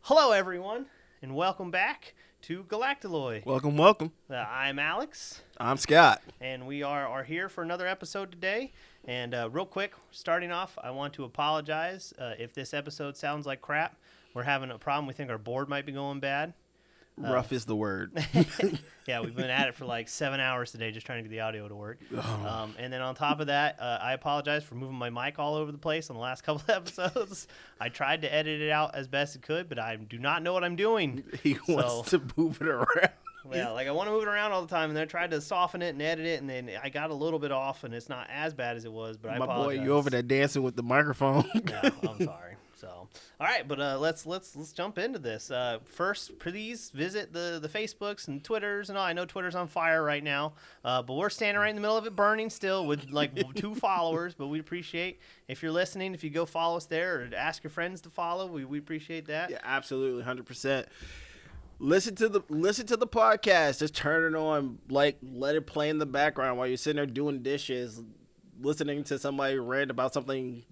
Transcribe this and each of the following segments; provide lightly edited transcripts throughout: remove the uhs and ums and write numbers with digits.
Hello, everyone, and welcome back to Galactalloy. Welcome. I'm Alex. I'm Scott. And we are here for another episode today. And real quick, starting off, I want to apologize if this episode sounds like crap. We're having a problem. We think our board might be going bad. Rough is the word. Yeah, we've been at it for like 7 hours today just trying to get the audio to work. And then on top of that, I apologize for moving my mic all over the place on the last couple of episodes. I tried to edit it out as best I could, but I do not know what I'm doing. He wants to move it around. Yeah, like I want to move it around all the time, and then I tried to soften it and edit it, and then I got a little bit off, and it's not as bad as it was, but I apologize. My boy, you over there dancing with the microphone. Yeah, I'm sorry. So, all right, but let's jump into this. First, please visit the Facebooks and Twitters and all. I know Twitter's on fire right now, but we're standing right in the middle of it burning still with like 2 followers. But we appreciate if you're listening, if you go follow us there or ask your friends to follow. We appreciate that. Yeah, absolutely, 100%. Listen to the podcast. Just turn it on, like let it play in the background while you're sitting there doing dishes, listening to somebody rant about something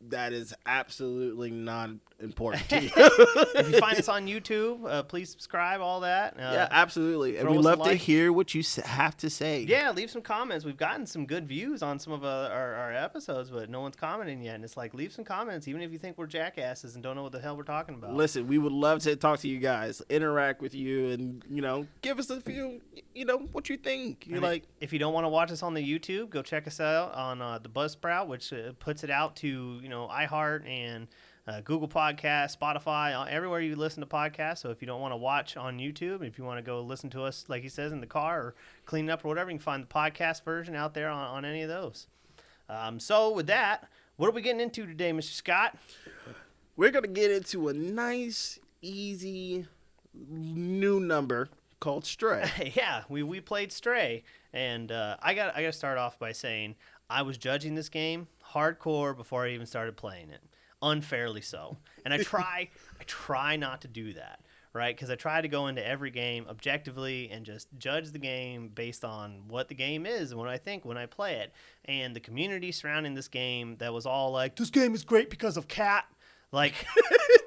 that is absolutely not important to you. If you find us on YouTube, please subscribe, all that. Yeah, absolutely. And we love to hear what you have to say. Yeah, leave some comments. We've gotten some good views on some of our episodes, but no one's commenting yet. And it's like, leave some comments, even if you think we're jackasses and don't know what the hell we're talking about. Listen, we would love to talk to you guys, interact with you, and, give us a few, what you think. If you don't want to watch us on the YouTube, go check us out on the Buzzsprout, which puts it out to, iHeart and Google Podcasts, Spotify, everywhere you listen to podcasts. So if you don't want to watch on YouTube, if you want to go listen to us, like he says, in the car or cleaning up or whatever, you can find the podcast version out there on any of those. So with that, what are we getting into today, Mr. Scott? We're going to get into a nice, easy new number called Stray. Yeah, we played Stray, and I got to start off by saying I was judging this game hardcore before I even started playing it. Unfairly so. And I try not to do that, right? Because I try to go into every game objectively and just judge the game based on what the game is and what I think when I play it. And the community surrounding this game that was all like, this game is great because of Cat. Like,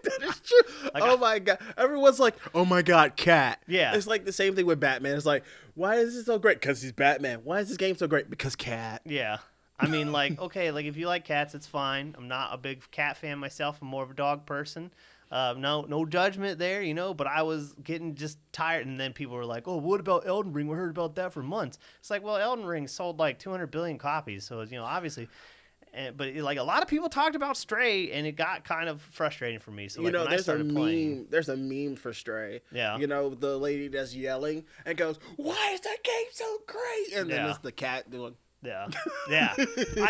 that is true. Like, oh my God. Everyone's like, oh my God, Cat. Yeah. It's like the same thing with Batman. It's like, why is this so great? Because he's Batman. Why is this game so great? Because Cat. Yeah. I mean, like, okay, like if you like cats, it's fine. I'm not a big cat fan myself. I'm more of a dog person. No judgment there, but I was getting just tired. And then people were like, oh, what about Elden Ring? We heard about that for months. It's like, well, Elden Ring sold like 200 billion copies. So, obviously. But like a lot of people talked about Stray, and it got kind of frustrating for me. So like, when I started playing, there's a meme for Stray. Yeah. The lady that's yelling and goes, "Why is that game so great?" And then it's the cat doing. Yeah.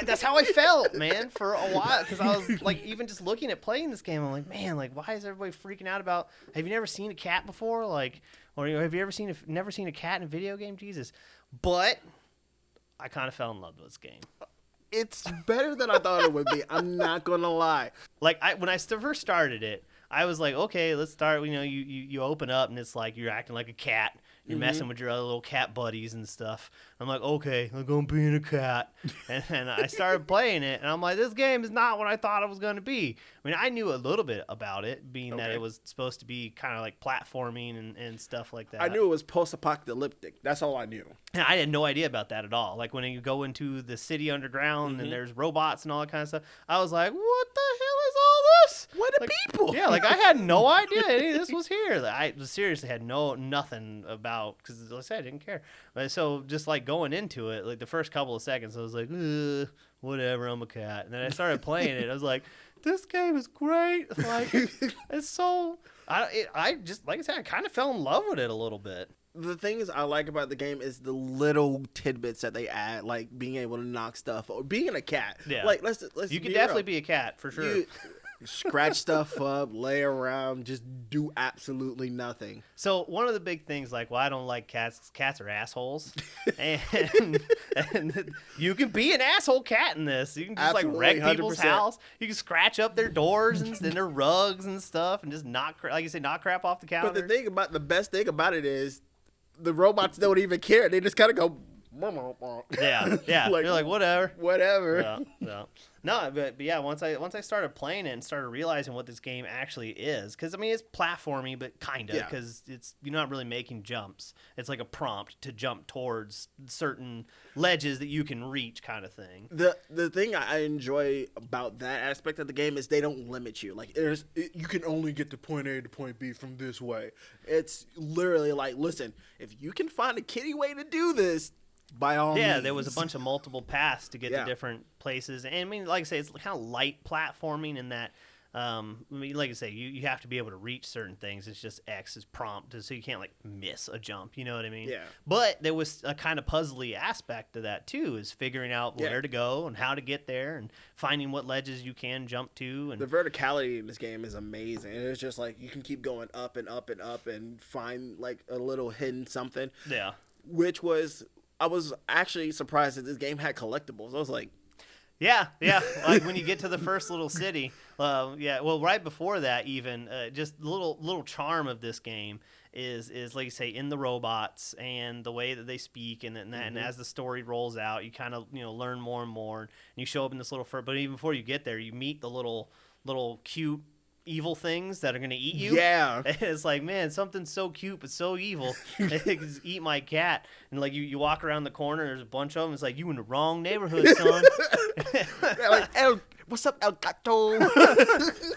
That's how I felt, man, for a while. Because I was like, even just looking at playing this game, I'm like, man, like, why is everybody freaking out about? Have you never seen a cat before? Like, or have you ever never seen a cat in a video game? Jesus. But I kind of fell in love with this game. It's better than I thought it would be. I'm not gonna lie. Like when I first started it, I was like, okay, let's start. You open up and it's like you're acting like a cat. You're messing with your other little cat buddies and stuff. I'm like, okay, I'm going to be a cat. And I started playing it, and I'm like, this game is not what I thought it was going to be. I mean, I knew a little bit about it, being that it was supposed to be kind of like platforming and stuff like that. I knew it was post-apocalyptic. That's all I knew. And I had no idea about that at all. Like, when you go into the city underground and there's robots and all that kind of stuff, I was like, what the hell is all this? What are people? Yeah, like, I had no idea any of this was here. I seriously had nothing about, because as I said, I didn't care. But so just like going into it, like the first couple of seconds, I was like, whatever, I'm a cat. And then I started playing it. I was like, this game is great. Like, it's so, I just, like I said, I kind of fell in love with it a little bit. The things I like about the game is the little tidbits that they add, like being able to knock stuff or being a cat. Yeah. Like, let's you can definitely be a cat, for sure. Scratch stuff up, lay around, just do absolutely nothing. So one of the big things, like, well, I don't like cats. 'Cause cats are assholes, and you can be an asshole cat in this. You can just Absolutely, like wreck people's 100%. house. You can scratch up their doors and their rugs and stuff, and just knock crap off the counter. But the best thing about it is the robots don't even care. They just kind of go, Yeah. Like, You're like, whatever. Whatever. Yeah. No, but yeah, once I started playing it and started realizing what this game actually is, because I mean it's platformy, but kinda, Yeah. because you're not really making jumps. It's like a prompt to jump towards certain ledges that you can reach, kind of thing. The thing I enjoy about that aspect of the game is they don't limit you. Like you can only get to point A to point B from this way. It's literally like, listen, if you can find a kiddie way to do this, by all means. Yeah, there was a bunch of multiple paths to get Yeah. to different places. And I mean, like I say, it's kind of light platforming in that, I mean, like I say, you have to be able to reach certain things. It's just X is prompt, so you can't, like, miss a jump. You know what I mean? Yeah. But there was a kind of puzzly aspect to that, too, is figuring out Yeah. where to go and how to get there and finding what ledges you can jump to. And The verticality in this game is amazing. It's just like you can keep going up and up and up and find like a little hidden something. yeah. Which was, I was actually surprised that this game had collectibles. I was like, Yeah. Like when you get to the first little city, yeah. Well, right before that, even just the little charm of this game is like you say, in the robots and the way that they speak, and as the story rolls out, you kind of learn more and more, and you show up in this little but even before you get there, you meet the little cute evil things that are going to eat you. yeah. And it's like, man, something so cute but so evil. They could just eat my cat. And like you walk around the corner, there's a bunch of them. It's like, you in the wrong neighborhood, son. They're like, what's up, El Gato?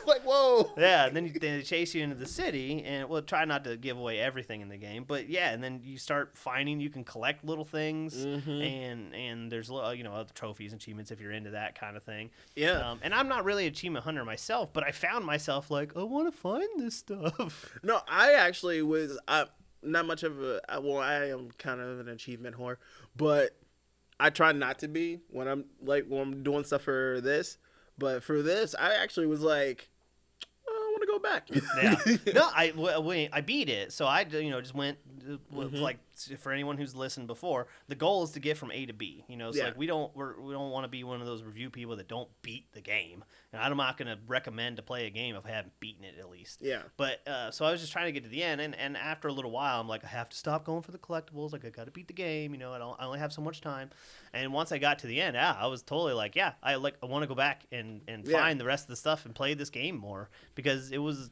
Like, whoa. Yeah, and then they chase you into the city, and we'll try not to give away everything in the game, but yeah, and then you start finding you can collect little things, and there's other trophies and achievements if you're into that kind of thing. Yeah. And I'm not really an achievement hunter myself, but I found myself like, I want to find this stuff. No, I actually was not much of I am kind of an achievement whore, but I try not to be when I'm doing stuff for this. But for this, I actually was like, I want to go back. Yeah. No, I beat it, so I just went like, for anyone who's listened before, the goal is to get from A to B. It's Yeah. like we don't want to be one of those review people that don't beat the game. And I'm not going to recommend to play a game if I haven't beaten it at least. Yeah. But so I was just trying to get to the end, and after a little while, I'm like, I have to stop going for the collectibles. Like, I got to beat the game. I only have so much time. And once I got to the end, I was totally like, yeah, I want to go back and Yeah. find the rest of the stuff and play this game more, because it was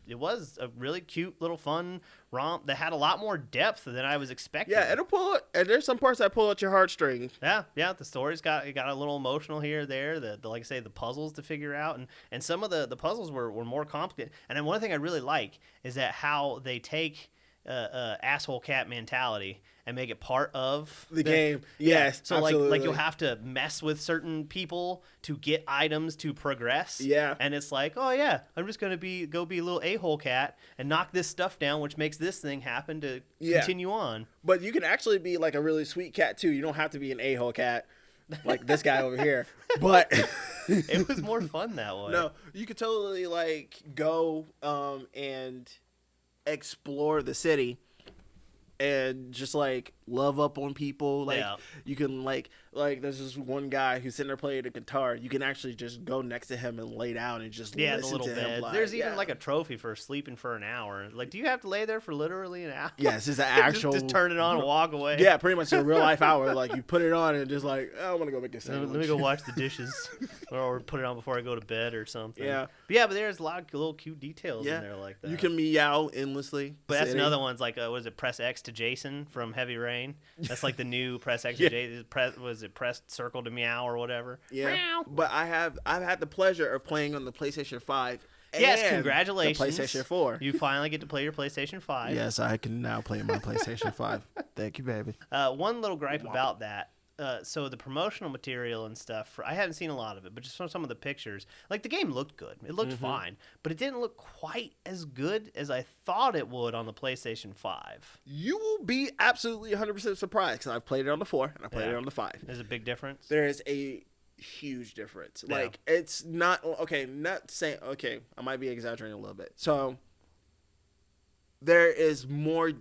a really cute little fun romp that had a lot more depth than I was expecting. Yeah, it'll pull it, and there's some parts that pull at your heartstrings. Yeah. The story's got a little emotional here or there. The like I say, the puzzles to figure out, and some of the puzzles were more complicated. And then one thing I really like is that how they take asshole cat mentality and make it part of The game. Yes, So absolutely. like you'll have to mess with certain people to get items to progress. Yeah. And it's like, oh yeah, I'm just gonna go be a little a-hole cat and knock this stuff down, which makes this thing happen to continue on. But you can actually be like a really sweet cat too. You don't have to be an a-hole cat like this guy over here. But It was more fun that way. no, you could totally like go and explore the city and just like love up on people. Like Yeah. you can like there's this one guy who's sitting there playing the guitar. You can actually just go next to him and lay down and just Yeah, the listen little to bed. him. Like, There's even like a trophy for sleeping for an hour. Like, do you have to lay there for literally an hour? yes, it's an actual just turn it on and walk away. Yeah, pretty much a real life hour. Like you put it on and just like, oh, I want to go make a sandwich. Let me go wash the dishes, or put it on before I go to bed or something. Yeah. But there's a lot of little cute details in there like that. You can meow endlessly. But that's sitting. another one's like, was it press X to Jason from Heavy Rain? That's like the new press X to Yeah. Jason. Was it press circle to meow or whatever? Yeah. Meow. But I've had the pleasure of playing on the PlayStation 5. Yes, and congratulations. The PlayStation 4. You finally get to play your PlayStation 5. Yes, I can now play my PlayStation 5. Thank you, baby. One little gripe about that. So the promotional material and stuff, I haven't seen a lot of it, but just from some of the pictures, like the game looked good. It looked fine, but it didn't look quite as good as I thought it would on the PlayStation 5. You will be absolutely 100% surprised because I've played it on the 4 and I played Yeah. it on the 5. There's a big difference. There is a huge difference. Yeah. Like it's not not saying I might be exaggerating a little bit. So there is more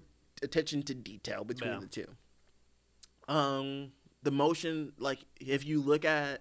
attention to detail between the two. The motion, like if you look at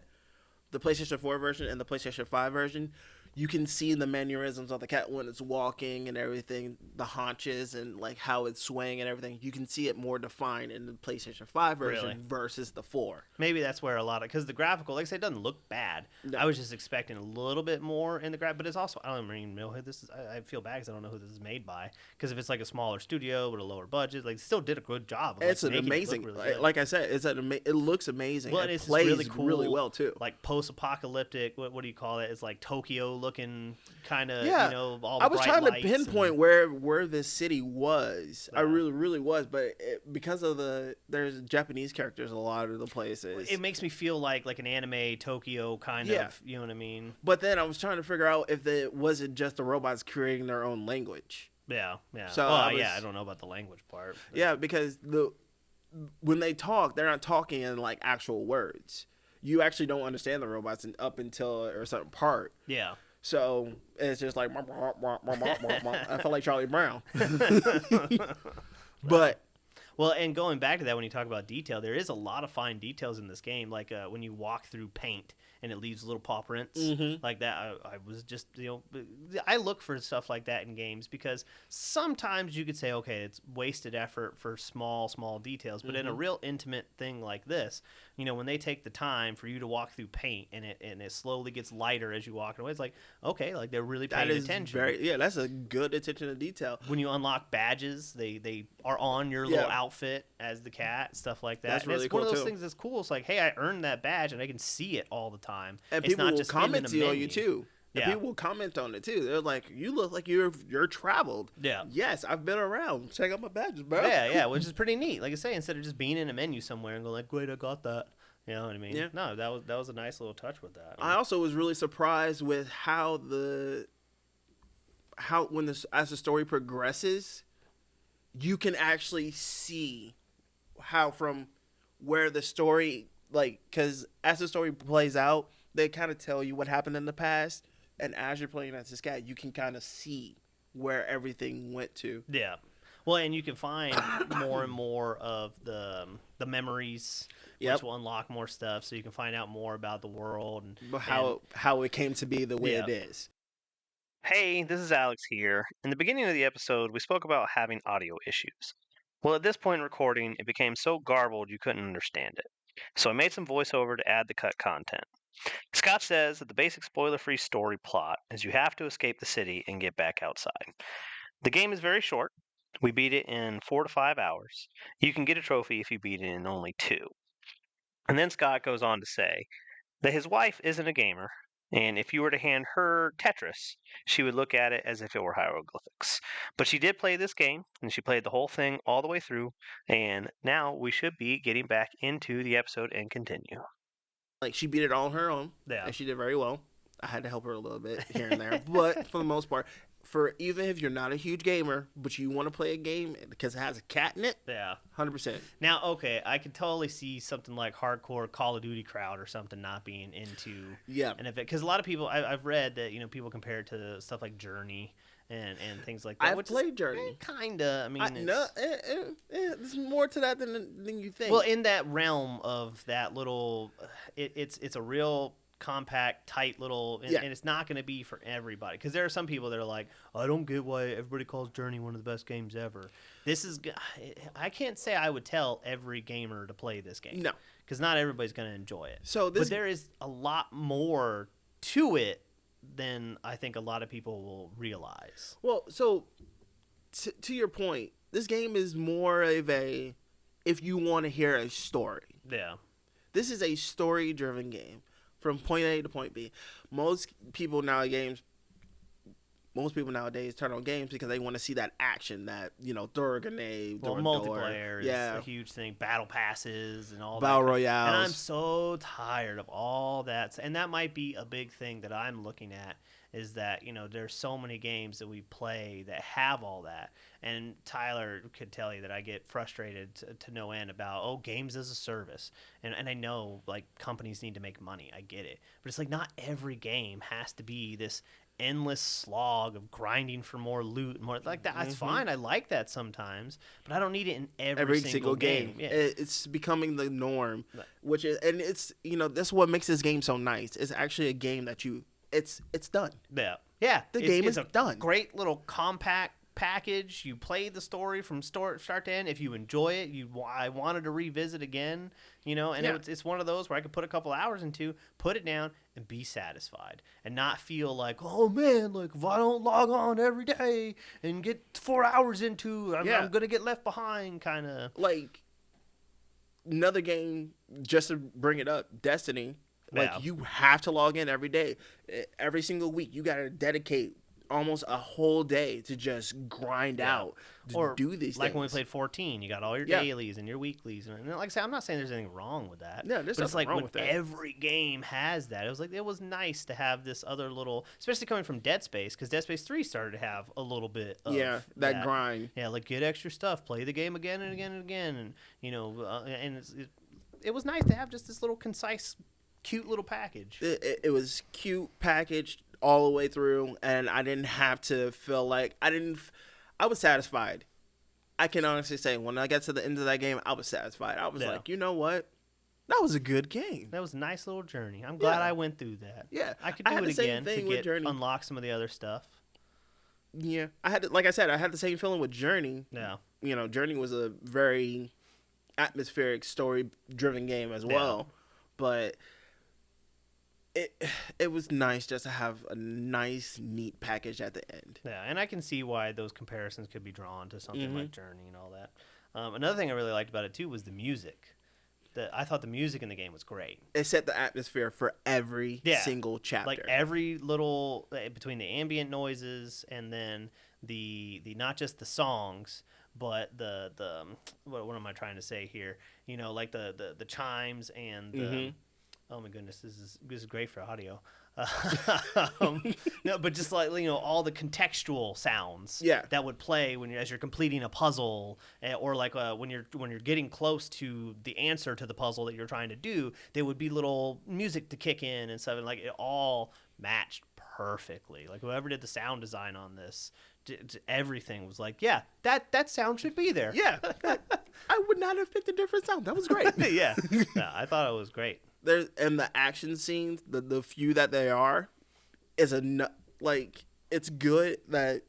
the PlayStation 4 version and the PlayStation 5 version, you can see the mannerisms of the cat when it's walking and everything, the haunches and like how it's swaying and everything. You can see it more defined in the PlayStation 5 version Really? versus the 4. Maybe that's where a lot of, because the graphical, like I said, doesn't look bad. No. I was just expecting a little bit more in the graph, but it's also, I don't even know who this is. I feel bad because I don't know who this is made by. Because if it's like a smaller studio with a lower budget, like still did a good job. Of, like, It's an making amazing, it look really good. like I said, it looks amazing. Well, it it's plays really cool, really well too. Like post-apocalyptic, what do you call it? It's like Tokyo looking kind of, Yeah. you know, all I the was bright trying to lights pinpoint and, where this city was. I Yeah. really was, but because of there's Japanese characters a lot of the places. it makes me feel like an anime Tokyo kind Yeah. of, you know what I mean? But then I was trying to figure out if it wasn't just the robots creating their own language. Yeah. So well, I I don't know about the language part. but- Yeah, because when they talk, they're not talking in like actual words. You actually don't understand the robots up until a certain part. Yeah. So it's just like I felt like Charlie Brown. But Well, and going back to that, when you talk about detail, there is a lot of fine details in this game. Like when you walk through paint and it leaves little paw prints like that. I was just, I look for stuff like that in games because sometimes you could say, okay, it's wasted effort for small details. But in a real intimate thing like this, when they take the time for you to walk through paint and it slowly gets lighter as you walk away, it's like, okay, like they're really paying attention. That's a good attention to detail. When you unlock badges, they are on your little outfit as the cat, stuff like that. That's and really it's cool one of those too. things that's cool. It's like, hey, I earned that badge and I can see it all the time. And it's people not will just comment in a on menu. you too. And Yeah. people will comment on it too. They're like, "You look like you're traveled." Yeah. Yes, I've been around. Check out my badges, bro. Yeah, which is pretty neat. Like I say, instead of just being in a menu somewhere and going like, great, I got that. You know what I mean? Yeah. No, that was a nice little touch with that. I also was really surprised with as the story progresses, you can actually see how from where the story, like, because as the story plays out, they kind of tell you what happened in the past, and as you're playing as this guy, you can kind of see where everything went to. Yeah. Well, and you can find more and more of the memories, Yep. which will unlock more stuff, so you can find out more about the world and But how it came to be the way it is. Hey, this is Alex here. In the beginning of the episode, we spoke about having audio issues. Well, at this point in recording, it became so garbled you couldn't understand it. So I made some voiceover to add the cut content. Scott says that the basic spoiler-free story plot is you have to escape the city and get back outside. The game is very short. We beat it in 4 to 5 hours. You can get a trophy if you beat it in only 2. And then Scott goes on to say that his wife isn't a gamer, and if you were to hand her Tetris, she would look at it as if it were hieroglyphics. But she did play this game, and she played the whole thing all the way through, and now we should be getting back into the episode and continue. Like, she beat it all on her own, Yeah. and she did very well. I had to help her a little bit here and there, but for the most part, even if you're not a huge gamer, but you want to play a game because it has a cat in it, Yeah. 100%. Now, okay, I could totally see something like hardcore Call of Duty crowd or something not being into Yeah. an event, because a lot of people I've read that people compare it to stuff like Journey and things like that. I've which played is, Journey. Kinda. I mean, There's more to that than you think. well, in that realm of that little, it's a real compact, tight little, and it's not going to be for everybody, because there are some people that are like, I don't get why everybody calls Journey one of the best games ever. I can't say I would tell every gamer to play this game. No. Because not everybody's going to enjoy it. But there is a lot more to it than I think a lot of people will realize. Well, so to your point, this game is more of if you want to hear a story. Yeah. This is a story-driven game from point A to point B. Most people nowadays turn on games because they want to see that action, that throw a grenade, Well, throw a multiplayer door. is a huge thing. Battle passes and all Battle that. royales. And I'm so tired of all that. And that might be a big thing that I'm looking at, is that, there's so many games that we play that have all that. And Tyler could tell you that I get frustrated to no end about, games as a service. And I know, like, companies need to make money. I get it. But it's like not every game has to be this endless slog of grinding for more loot and more like that. That's fine. I like that sometimes, but I don't need it in every single game. Yeah. It's becoming the norm, and it's that's what makes this game so nice. It's actually a game that it's done. Yeah. The game is a done. Great little compact package. You play the story from start to end. If you enjoy it, I wanted to revisit again, and it's one of those where I could put a couple hours into, put it down, and be satisfied, and not feel like, oh man, like if I don't log on every day and get 4 hours into, I'm gonna get left behind, kind of. Like another game, just to bring it up, Destiny. Like you have to log in every day, every single week. You got to dedicate almost a whole day to just grind out to do these like things. When we played 14, you got all your dailies and your weeklies, and like I said, I'm not saying there's anything wrong with that. Yeah, there's nothing wrong with that. Every game has that. It was nice to have this other little, especially coming from Dead Space, because Dead Space 3 started to have a little bit of that grind. Yeah, like get extra stuff, play the game again and again and again, and and it was nice to have just this little concise, cute little package. It was cute, packaged all the way through, and I didn't have to feel like I was satisfied. I can honestly say when I got to the end of that game, I was satisfied. I was like, you know what? That was a good game. That was a nice little journey. I'm glad I went through that. Yeah. I could do it again to unlock some of the other stuff. Yeah. I had the same feeling with Journey. Yeah. Journey was a very atmospheric, story-driven game as well. But it was nice just to have a nice, neat package at the end. Yeah, and I can see why those comparisons could be drawn to something like Journey and all that. Another thing I really liked about it, too, was the music. I thought the music in the game was great. It set the atmosphere for every single chapter. Like every little, between the ambient noises and then the not just the songs, but the what am I trying to say here? Like the chimes and the... Oh my goodness, this is great for audio. No, but just like all the contextual sounds that would play as you're completing a puzzle, or like when you're getting close to the answer to the puzzle that you're trying to do, there would be little music to kick in and stuff, and like it all matched perfectly. Like whoever did the sound design on this, everything was like, yeah, that sound should be there. Yeah, I would not have picked a different sound. That was great. Yeah, I thought it was great. And the action scenes, the few that they are, it's good that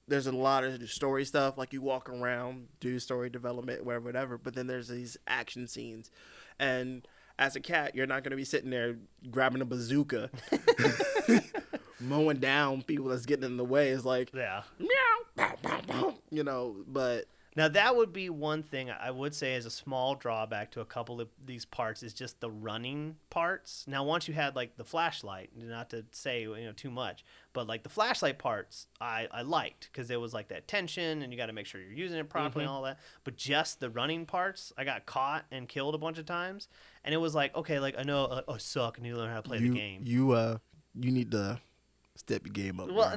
there's a lot of story stuff. Like you walk around, do story development, whatever. But then there's these action scenes, and as a cat, you're not going to be sitting there grabbing a bazooka, mowing down people that's getting in the way. It's like meow, bow, bow, bow, but. Now, that would be one thing I would say is a small drawback to a couple of these parts is just the running parts. Now, once you had, like, the flashlight, not to say, too much, but, like, the flashlight parts I liked because there was, like, that tension and you got to make sure you're using it properly and all that. But just the running parts, I got caught and killed a bunch of times. And it was like, okay, like, I know I suck. I need to learn how to play the game. You need to step your game up. Well,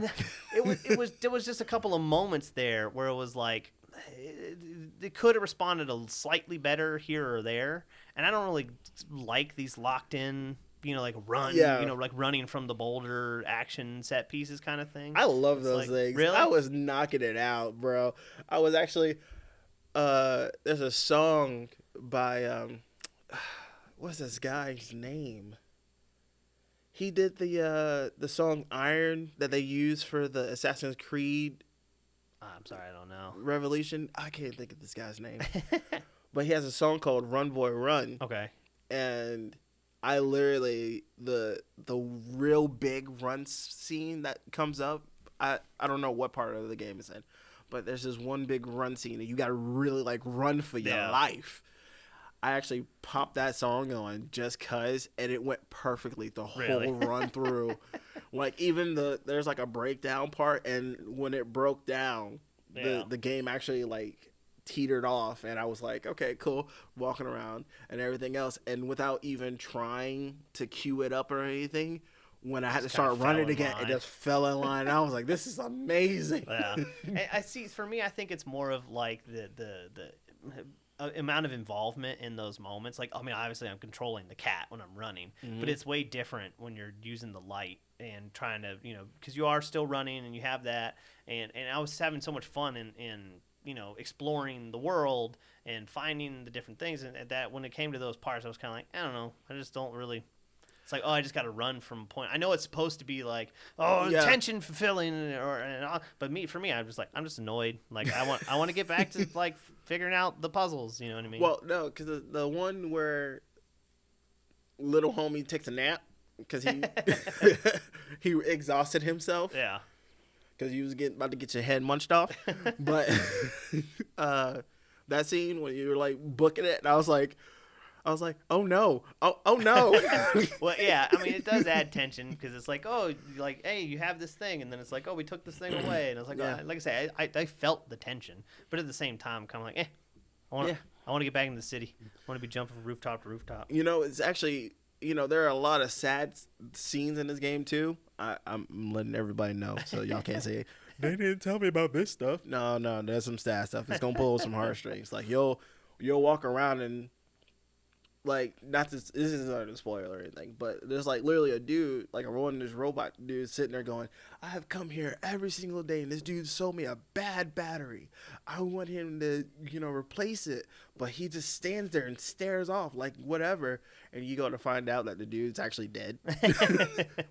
there was just a couple of moments there where it was like, they could have responded a slightly better here or there, and I don't really like these locked in, like run, like running from the boulder action set pieces kind of thing. I love those things. Really? I was knocking it out, bro. I was actually there's a song by what's this guy's name? He did the song Iron that they use for the Assassin's Creed. I'm sorry, I don't know. Revolution. I can't think of this guy's name. But he has a song called Run Boy Run. Okay. And I literally, the real big run scene that comes up, I don't know what part of the game it's in, but there's this one big run scene and you got to really like run for your life. I actually popped that song on just cause, and it went perfectly the whole run through. Like even there's like a breakdown part, and when it broke down, the game actually like teetered off, and I was like, okay, cool, walking around and everything else, and without even trying to cue it up or anything, when I had to start running again, it just fell in line. And I was like, this is amazing. Yeah, I see. For me, I think it's more of like the amount of involvement in those moments. Like, I mean, obviously I'm controlling the cat when I'm running, but it's way different when you're using the light and trying to, because you are still running and you have that. And I was having so much fun in exploring the world and finding the different things. And that when it came to those parts, I was kind of like, I don't know. I just don't really It's like, oh, I just got to run from a point. I know it's supposed to be like, oh, Yeah. tension fulfilling, but for me, I'm just annoyed. Like I want to get back to like figuring out the puzzles. You know what I mean? Well, no, because the one where little homie takes a nap because he he exhausted himself. Yeah. Because you was about to get your head munched off. But that scene when you were like booking it, and I was like, oh no, oh no. Well, yeah, I mean, it does add tension because it's like, oh, like, hey, you have this thing, and then it's like, oh, we took this thing away, and it's like, Yeah. oh, like I say, I felt the tension, but at the same time, kind of like, I want to get back in the city. I want to be jumping from rooftop to rooftop. You know, it's actually, there are a lot of sad scenes in this game too. I'm letting everybody know, so y'all can't say they didn't tell me about this stuff. No, there's some sad stuff. It's gonna pull some heartstrings. Like you'll walk around and like this isn't a spoiler or anything, but there's like literally a dude, like this robot dude sitting there going, I have come here every single day and this dude sold me a bad battery. I want him to, replace it. But he just stands there and stares off like whatever. And you go to find out that the dude's actually dead.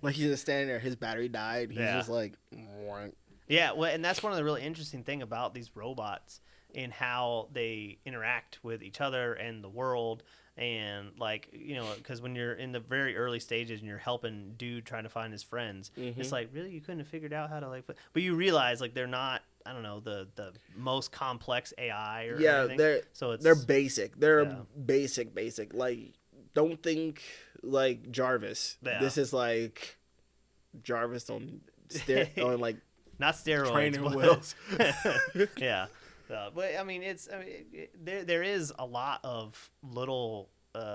Like he's just standing there, his battery died. He's just like, Wank. Yeah, well, and that's one of the really interesting thing about these robots in how they interact with each other and the world. And like, because when you're in the very early stages and you're helping dude trying to find his friends, it's like, really, you couldn't have figured out how to like, but you realize like they're not, I don't know, the most complex AI or anything. They're basic. They're basic. Like, don't think like Jarvis. Yeah. This is like Jarvis on like not steroids, training but wheels. Yeah. But I mean, there is a lot of little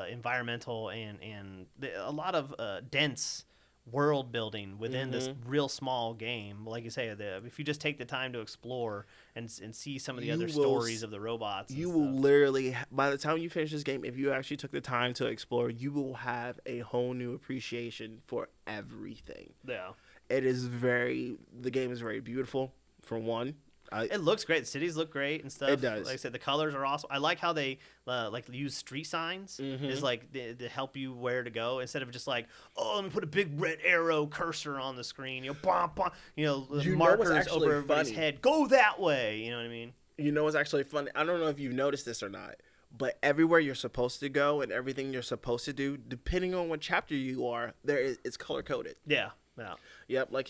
environmental and a lot of dense world building within this real small game. Like you say, if you just take the time to explore and see some of the other stories of the robots, you will literally, by the time you finish this game, if you actually took the time to explore, you will have a whole new appreciation for everything. Yeah. The game is very beautiful, for one. It looks great. The cities look great and stuff. It does. Like I said, the colors are awesome. I like how they like use street signs is like to help you where to go instead of just like, oh, let me put a big red arrow cursor on the screen. Markers over everybody's head. Go that way. You know what I mean? You know what's actually funny? I don't know if you've noticed this or not, but everywhere you're supposed to go and everything you're supposed to do, depending on what chapter you are, it's color coded. Yeah. Yeah. Yep. Like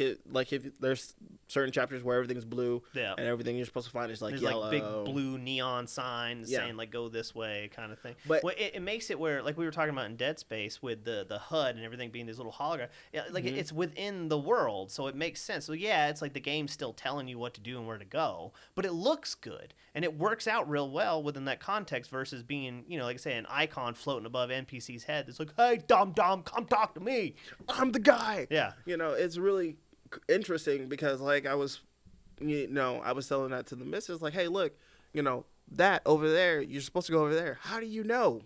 if there's certain chapters where everything's blue, yeah, and everything you're supposed to find is like there's yellow, like big blue neon signs saying like go this way kind of thing. But it makes it where like we were talking about in Dead Space with the HUD and everything being these little holograms. Yeah, like it's within the world, so it makes sense. So yeah, it's like the game's still telling you what to do and where to go, but it looks good and it works out real well within that context versus being like I say an icon floating above NPC's head. It's like, hey, dum come talk to me. I'm the guy. Yeah. It's really interesting because like I was telling that to the missus, like, hey, look, that over there, you're supposed to go over there. How do you know?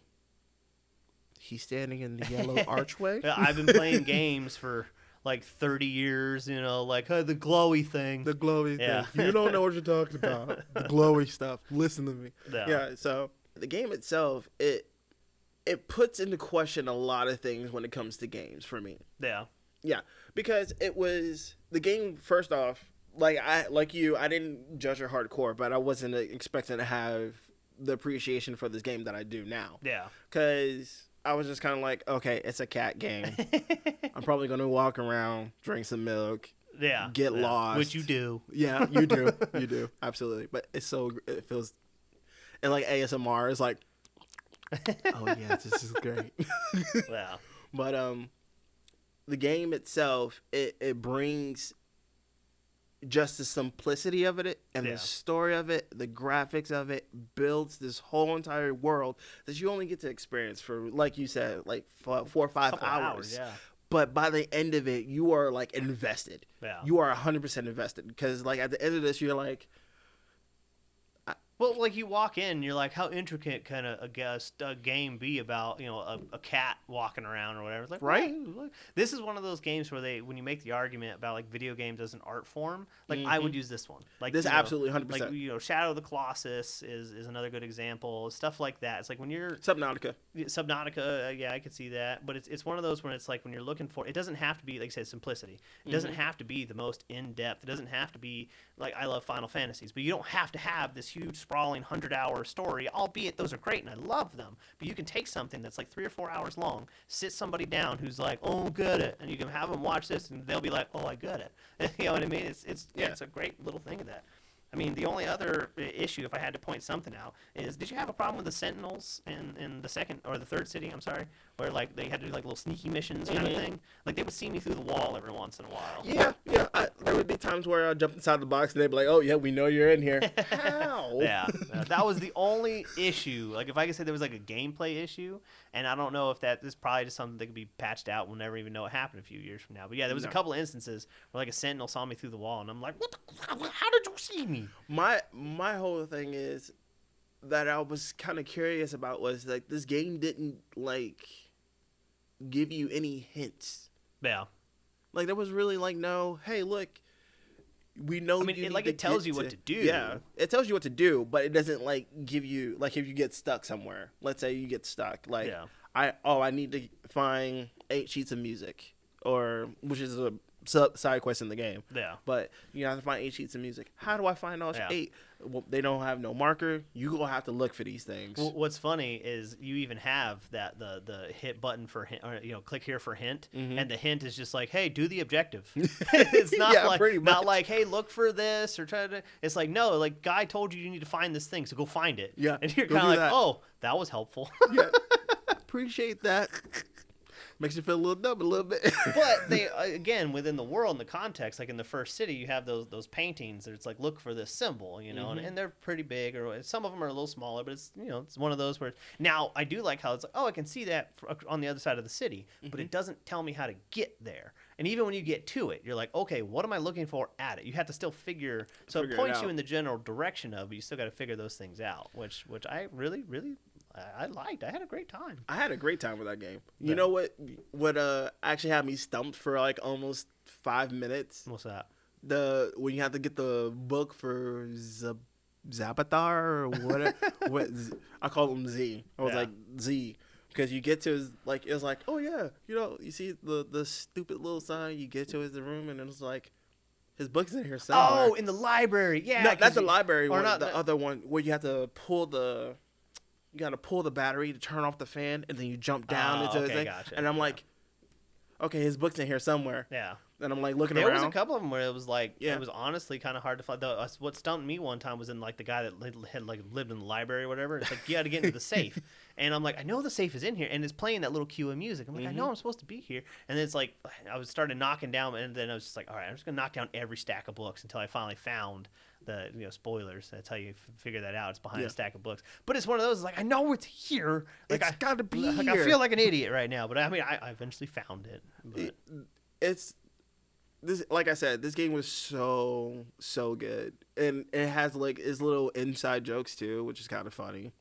He's standing in the yellow archway. I've been playing games for like 30 years, like, hey, the glowy thing. The glowy thing. You don't know what you're talking about. The glowy stuff. Listen to me. Yeah, so the game itself, it puts into question a lot of things when it comes to games for me. Yeah. Yeah, because it was the game. First off, I didn't judge it hardcore, but I wasn't expecting to have the appreciation for this game that I do now. Yeah, because I was just kind of like, okay, it's a cat game. I'm probably gonna walk around, drink some milk, get lost, which you do. Yeah, you do, you do, absolutely. But it feels, and like ASMR is like, oh yeah, this is great. Yeah, but the game itself, it brings just the simplicity of it and the story of it, the graphics of it, builds this whole entire world that you only get to experience for, like you said, like 4 or 5 hours. Yeah. But by the end of it, you are like invested. Yeah. You are 100% invested because like at the end of this, you're like, Well, like you walk in, you're like, how intricate can a game be about a cat walking around or whatever? It's like, Right. what? This is one of those games where when you make the argument about like video games as an art form, like I would use this one. Like This absolutely 100%. Like Shadow of the Colossus is another good example. Stuff like that. It's like when you're Subnautica. yeah, I could see that. But it's one of those when it's like when you're looking for, it doesn't have to be, like I said, simplicity. It doesn't have to be the most in-depth. It doesn't have to be, like, I love Final Fantasies, but you don't have to have this huge, sprawling 100-hour story, albeit those are great and I love them. But you can take something that's like 3 or 4 hours long, sit somebody down who's like, oh, get it, and you can have them watch this and they'll be like, oh, I get it. You know what I mean? It's a great little thing of that. I mean, the only other issue, if I had to point something out, is did you have a problem with the Sentinels in the second or the third city? I'm sorry, where like they had to do like little sneaky missions kind of thing. Like they would see me through the wall every once in a while. Yeah. There would be times where I jump inside the box and they'd be like, "Oh yeah, we know you're in here." How? Yeah, that was the only issue. Like if I could say there was like a gameplay issue, and I don't know if that is probably just something that could be patched out. We'll never even know what happened a few years from now. But yeah, there was a couple of instances where like a Sentinel saw me through the wall, and I'm like, "What? How did you see me?" My whole thing is that I was kind of curious about was like this game didn't like give you any hints. Yeah. Like there was really like no, hey, look, we know. I mean, it tells you what to do. Yeah, it tells you what to do, but it doesn't like give you like if you get stuck somewhere. Let's say you get stuck, like I need to find 8 sheets of music, or which is a side quest in the game. Yeah. But you have to find 8 sheets of music. How do I find those 8? Well, they don't have no marker. You gonna have to look for these things. Well, what's funny is you even have that the hit button for hint, or click here for hint, and the hint is just like, hey, do the objective. It's not not like, hey, look for this or try to. It's like, no, like guy told you need to find this thing, so go find it. Yeah. And you're kind of like, oh, that was helpful. Yeah. Appreciate that. Makes you feel a little dumb a little bit. But they again within the world and the context, like in the first city, you have those paintings that it's like look for this symbol, and they're pretty big, or some of them are a little smaller, but it's it's one of those where now I do like how it's like, oh, I can see that on the other side of the city, but it doesn't tell me how to get there. And even when you get to it, you're like, okay, what am I looking for at it? You have to still figure it points you in the general direction of, but you still got to figure those things out, which I really I liked. I had a great time. I had a great time with that game. You know what actually had me stumped for like almost 5 minutes? What's that? When you have to get the book for Zapatar or whatever. I call him Z. I was like Z. Because you get to his, like, it was like, oh yeah, you see the stupid little sign, you get to his room and it was like, his book's in here somewhere. Oh, in the library. Yeah. No, not the library one. Not the other one where you have to pull the... You got to pull the battery to turn off the fan, and then you jump down into his thing. Gotcha. And I'm like, okay, his book's in here somewhere. Yeah. And I'm like looking there around. There was a couple of them where it was like, it was honestly kind of hard to find. What stumped me one time was in like the guy that had like lived in the library or whatever. It's like, you got to get into the safe. And I'm like, I know the safe is in here, and it's playing that little cue of music. I'm like, I know I'm supposed to be here. And then it's like, I was started knocking down, and then I was just like, all right, I'm just going to knock down every stack of books until I finally found the, spoilers. That's how you figure that out. It's behind a stack of books. But it's one of those, like, I know it's here. Like, it's got to be here. Like, I feel like an idiot right now, but I mean, I eventually found it. But. It's... This, like I said, this game was so good, and it has like its little inside jokes too, which is kind of funny.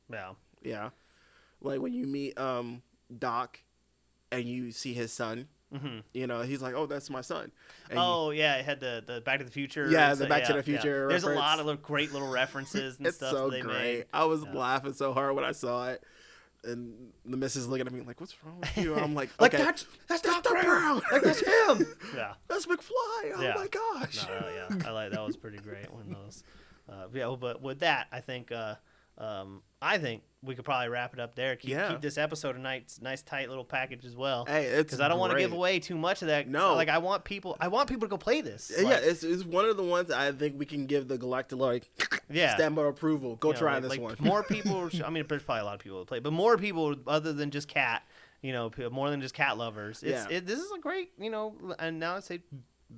Yeah, like when you meet Doc, and you see his son. He's like, "Oh, that's my son." And it had the Back to the Future. Yeah, the Back to the Future. Yeah. There's a lot of great little references and it's stuff. So that they great. Made. I was laughing so hard when I saw it. And the missus looking at me like, "What's wrong with you?" And I'm like, like okay, that's Doc Brown. Like that's him. Yeah, that's McFly. Oh my gosh. I like that. Was pretty great when those. But with that, I think we could probably wrap it up there. Keep this episode a nice tight little package as well. Hey, it's because I don't want to give away too much of that. No, like I want people to go play this. Yeah, it's one of the ones I think we can give the Galactalloy stamp of approval. Go try this one. More people. I mean, there's probably a lot of people that play, but more people other than just cat. More than just cat lovers. This is a great. And now I say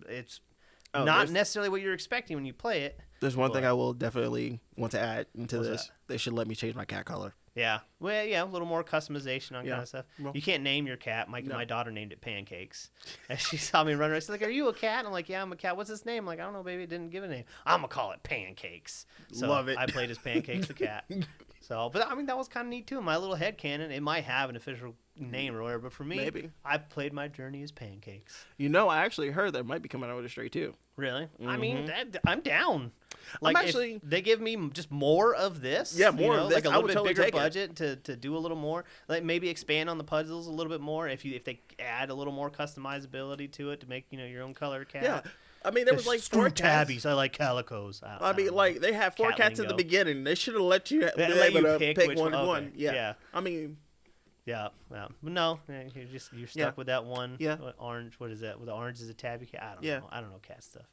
it's not necessarily what you're expecting when you play it. There's one thing I will definitely want to add into this. They should let me change my cat color. Yeah. Well, yeah, a little more customization on Yeah. kind of stuff. Well- You can't name your cat. My No. my daughter named it Pancakes. And she saw me run around. She's like, "Are you a cat?" And I'm like, "Yeah, I'm a cat. What's its name?" I'm like, "I don't know, baby. It didn't give a name. I'm gonna call it Pancakes." So Love it. I played as Pancakes the cat. So, but I mean, that was kind of neat too. My little headcanon, it might have an official name or whatever, but for me, Maybe. I played my journey as Pancakes. I actually heard that might be coming out with a Stray too. Really? I mean, I'm down. I'm Like, actually- if they give me just more of this. Yeah, more of this, like a I little would bit totally bigger take it. budget to do a little more. Like maybe expand on the puzzles a little bit more. If they add a little more customizability to it to make your own color cat. Yeah. I mean, there was like Screw 4 cats. tabbies. I like calicos. I mean, like they had 4 Cat cats in the lingo. beginning. They should have let you be let able you to pick pick which one. one- One. okay, Yeah. yeah. I mean, Yeah. But no, you're stuck Yeah. with that one. Yeah. Orange. What is that? With the orange is a tabby cat. I don't Yeah. know. I don't know cat stuff.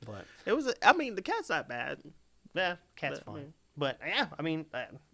But it was. I mean, the cat's not bad. yeah, cat's But, I fine. mean- But yeah, I mean,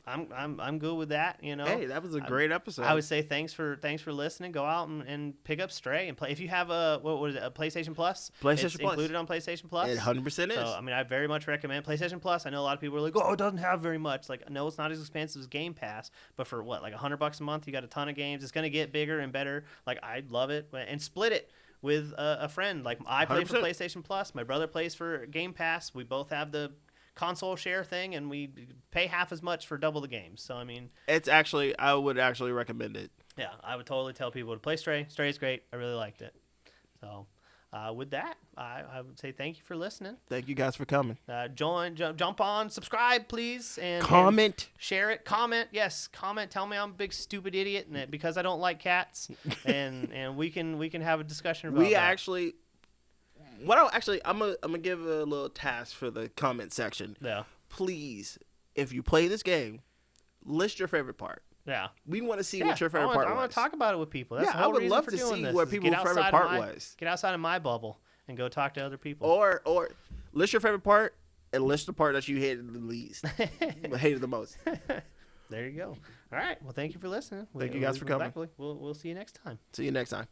I'm good with that. Hey, that was a great episode. I would say thanks for listening. Go out and pick up Stray and play. If you have a a PlayStation Plus, PlayStation it's Plus. included on PlayStation Plus. It 100% is. So I mean, I very much recommend PlayStation Plus. I know a lot of people are like, "Oh, it doesn't have very much." Like, no, it's not as expensive as Game Pass, but for what, like $100 a month, you got a ton of games. It's gonna get bigger and better. Like, I love it, and split it with a friend. Like, I play for 100%. PlayStation Plus. My brother plays for Game Pass. We both have the console share thing, and we pay half as much for double the games. So I mean, It's actually, I would actually recommend it. yeah, I would totally tell people to play Stray. Stray is great. I really liked it. So with that, I would say thank you for listening. Thank you guys for coming. Jump on, subscribe, please, and Comment. share it, comment. Yes, comment. Tell me I'm a big stupid idiot and that because I don't like cats, and we can have a discussion about We that. actually, I'm gonna give a little task for the comment section. Yeah, Please, if you play this game, list your favorite part. yeah. We want to see Yeah, what your favorite part I was. want to talk about it with people. That's Yeah, the I whole would reason love for to doing see this, what is people's get favorite outside part of my- was. Get outside of my bubble and go talk to other people. Or list your favorite part and list the part that you hated the least, hated the most. There you go. All right. Well, thank you for listening. Thank you guys for coming. We'll see you next time. See you next time.